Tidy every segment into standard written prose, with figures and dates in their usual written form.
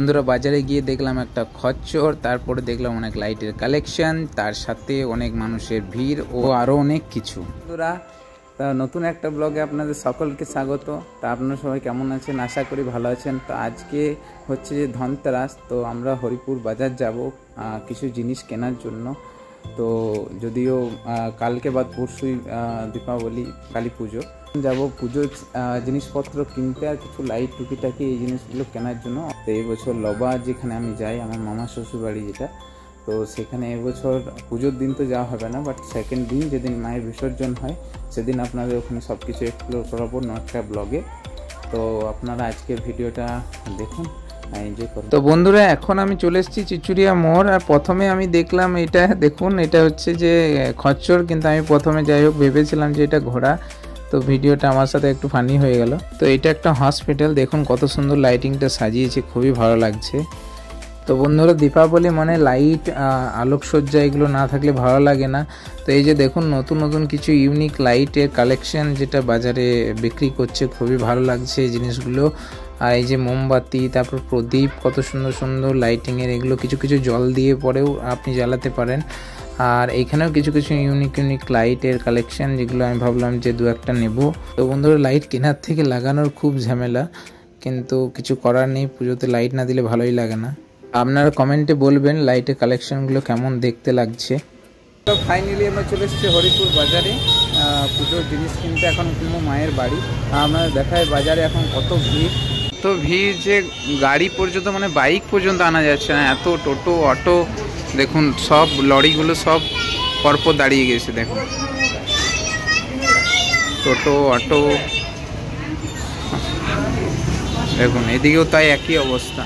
বন্ধুরা বাজারে গিয়ে দেখলাম একটা খচ্চর, তারপরে দেখলাম অনেক লাইটের কালেকশন, তার সাথে অনেক মানুষের ভিড় ও আরও অনেক কিছু। বন্ধুরা নতুন একটা ব্লগে আপনাদের সকলকে স্বাগত। তা আপনারা সবাই কেমন আছেন? আশা করি ভালো আছেন। তো আজকে হচ্ছে যে ধনতেরাস, তো আমরা হরিপুর বাজার যাব কিছু জিনিস কেনার জন্য। তো যদিও কালকে বা পরশুই দীপাবলি কালী পুজো, যাব পুজোর জিনিসপত্র কিনতে আর কিছু লাইট টুকিটাকি এই জিনিসগুলো কেনার জন্য। তো এই বছর লবা যেখানে আমি যাই, আমার মামা শ্বশুর বাড়ি যেটা, তো সেখানে এবছর পুজোর দিন তো যাওয়া হবে না, বাট সেকেন্ড দিন যেদিন মায়ের বিসর্জন হয় সেদিন আপনাদের ওখানে সব কিছু এক্সপ্লোর করাবো একটা ব্লগে। তো আপনারা আজকের ভিডিওটা দেখুন, এনজয় করুন। তো বন্ধুরা এখন আমি চলে এসেছি চিচুড়িয়া মোড়, আর প্রথমে আমি দেখলাম এটা, দেখুন এটা হচ্ছে যে খচ্চর, কিন্তু আমি প্রথমে যাই হোক ভেবেছিলাম যে এটা ঘোড়া। তো ভিডিওটা আমার সাথে একটু ফানি হয়ে গেল। তো এটা একটা হসপিটাল, দেখুন কত সুন্দর লাইটিংটা সাজিয়েছে, খুবই ভালো লাগছে। তো বন্ধুরা দীপাবলি মানে লাইট, আলোকসজ্জা এগুলো না থাকলে ভালো লাগে না। তো এই যে দেখুন নতুন নতুন কিছু ইউনিক লাইটের কালেকশন যেটা বাজারে বিক্রি করছে, খুবই ভালো লাগছে এই জিনিসগুলো। আর এই যে মোমবাতি, তারপর প্রদীপ, কত সুন্দর সুন্দর লাইটিংয়ের, এগুলো কিছু কিছু জল দিয়ে পরেও আপনি জ্বালাতে পারেন। আর এইখানেও কিছু কিছু ইউনিক ইউনিক লাইটের কালেকশন, যেগুলো আমি ভাবলাম যে দু একটা নেব। তো বন্ধুরা লাইট কেনার থেকে লাগানোর খুব ঝামেলা, কিন্তু কিছু করার নেই, পুজোতে লাইট না দিলে ভালোই লাগে না। আপনারা কমেন্টে বলবেন লাইটের কালেকশনগুলো কেমন দেখতে লাগছে। তো ফাইনালি আমরা চলে এসেছি হরিপুর বাজারে পুজোর জিনিস কিনতে। এখন কিনবো মায়ের বাড়ি। আপনারা দেখায় বাজারে এখন কত ভিড়, তো ভিড় যে গাড়ি পর্যন্ত মানে বাইক পর্যন্ত আনা যাচ্ছে না, এত টোটো অটো, দেখুন সব লরিগুলো সব পরপর দাঁড়িয়ে গেছে। দেখুন টোটো অটো, দেখুন এদিকেও তাই একই অবস্থা।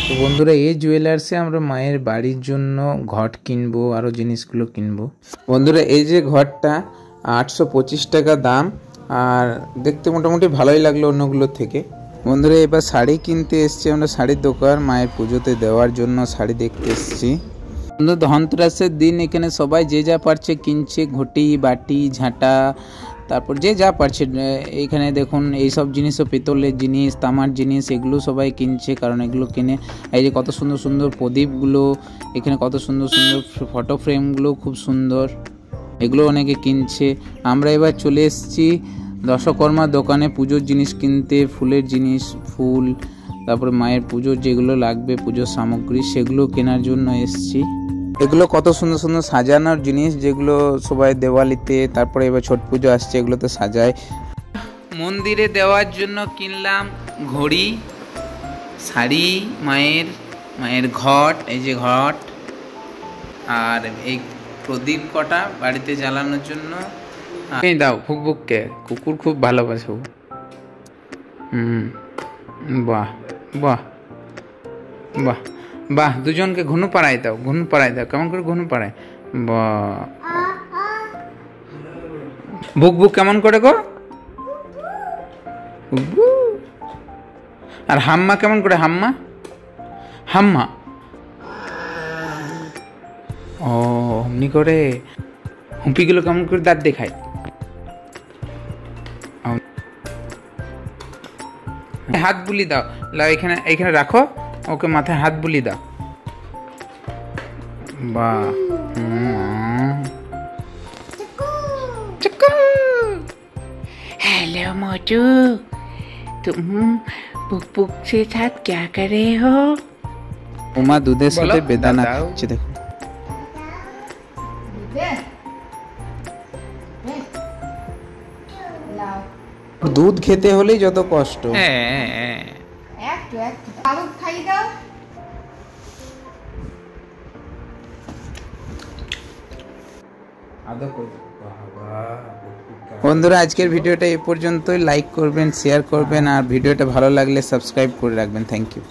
তো বন্ধুরা এই জুয়েলার্সে আমরা মায়ের বাড়ির জন্য ঘট কিনবো, আরও জিনিসগুলো কিনবো। বন্ধুরা এই যে ঘটটা 825 টাকা দাম, আর দেখতে মোটামুটি ভালোই লাগলো অন্যগুলোর থেকে। বন্ধুরা এবার শাড়ি কিনতে এসছি আমরা, শাড়ির দোকান, মায়ের পুজোতে দেওয়ার জন্য শাড়ি দেখতে এসছি। বন্ধু ধনতেরাসের দিন এখানে সবাই যে যা পারছে কিনছে, ঘটি বাটি ঝাঁটা, তারপর যে যা পারছে। এইখানে দেখুন এইসব জিনিসও, পিতলের জিনিস, তামার জিনিস, এগুলো সবাই কিনছে, কারণ এগুলো কিনে। এই যে কত সুন্দর সুন্দর প্রদীপগুলো, এখানে কত সুন্দর সুন্দর ফটো ফ্রেমগুলো খুব সুন্দর, এগুলো অনেকে কিনছে। আমরা এবার চলে এসেছি দশকর্মার দোকানে পুজোর জিনিস কিনতে, ফুলের জিনিস, ফুল, তারপরে মায়ের পুজোর যেগুলো লাগবে পুজোর সামগ্রী, সেগুলো কেনার জন্য এসেছি। এগুলো কত সুন্দর সুন্দর সাজানোর জিনিস, যেগুলো সবাই দেওয়ালিতে, তারপরে এবার ছট পুজো আসছে, এগুলোতে সাজায়। মন্দিরে দেওয়ার জন্য কিনলাম ঘড়ি, শাড়ি, মায়ের ঘট, এই যে ঘট, আর এই প্রদীপ কটা বাড়িতে জ্বালানোর জন্য। এই দাও ফুকবুককে, কুকুর খুব ভালোবাসো। বাহ বাহ বাহ বাহ, দুজনকে ঘুনু পাড়াই দাও, ঘুনু পাড়াই দাও, কেমন করে ঘুনু পাড়ায়? বাহ, বুক বুক কেমন করে গো? আর হাম্মা কেমন করে? হাম্মা হাম্মা, ও অমনি করে। হুঁপিগুলো কেমন করে দাঁত দেখায়? হাত বুলি দাও, এখানে এখানে রাখো, ওকে মাথায় হাত বুলি দাও। বাহ, हेलो मोटू, तुम पुक पुक के साथ क्या कर रहे हो? উমা দুধের সাথে বেদানা খাচ্ছে, দেখো। দুধ খেতে হলেই যত কষ্ট। বন্ধুরা আজকের ভিডিওটা এই পর্যন্তই। লাইক করবেন, শেয়ার করবেন, আর ভিডিওটা ভালো লাগলে সাবস্ক্রাইব করে রাখবেন। Thank you.